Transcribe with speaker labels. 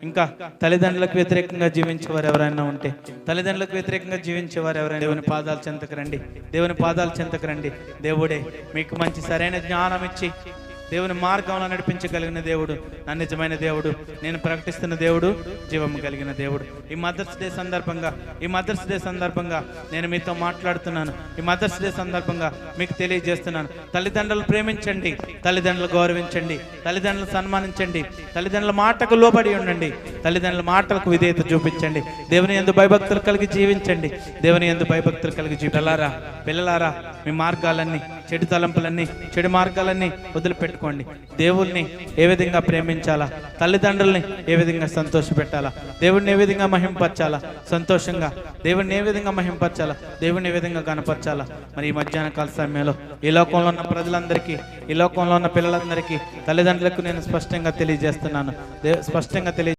Speaker 1: ఇంకా తల్లిదండ్రులకు వ్యతిరేకంగా జీవించేవారు ఎవరైనా ఉంటే, తల్లిదండ్రులకు వ్యతిరేకంగా జీవించేవారు ఎవరైనా దేవుని పాదాల చెంతకు రండి, దేవుని పాదాల చెంతకు రండి. దేవుడే మీకు మంచి సరైన జ్ఞానం ఇచ్చి దేవుని మార్గంలో నడిపించగలిగిన దేవుడు, నా నిజమైన దేవుడు, నేను ప్రకటిస్తున్న దేవుడు, జీవం కలిగిన దేవుడు. ఈ మదర్స్ డే సందర్భంగా నేను మీతో మాట్లాడుతున్నాను. ఈ మదర్స్ డే సందర్భంగా మీకు తెలియజేస్తున్నాను. తల్లిదండ్రులు ప్రేమించండి, తల్లిదండ్రులు గౌరవించండి, తల్లిదండ్రులు సన్మానించండి, తల్లిదండ్రుల మాటకు లోబడి ఉండండి, తల్లిదండ్రుల మాటలకు విధేయత చూపించండి, దేవుని యందు భయభక్తులు కలిగి జీవించండి, దేవుని యందు భయభక్తులు కలిగి పిల్లలారా మీ మార్గాలన్నీ, చెడు తలంపులన్నీ, చెడు మార్గాలన్నీ వదిలిపెట్టుకోండి. దేవుణ్ణి ఏ విధంగా ప్రేమించాలా, తల్లిదండ్రుల్ని ఏ విధంగా సంతోషపెట్టాలా, దేవుడిని ఏ విధంగా మహింపరచాలా, సంతోషంగా దేవుడిని ఏ విధంగా మహింపరచాలా, దేవుడిని ఏ విధంగా కనపరచాలా. మరి ఈ మధ్యాహ్న కాల సమయంలో ఈ లోకంలో ఉన్న ప్రజలందరికీ, ఈ లోకంలో ఉన్న పిల్లలందరికీ, తల్లిదండ్రులకు నేను స్పష్టంగా తెలియజేస్తున్నాను.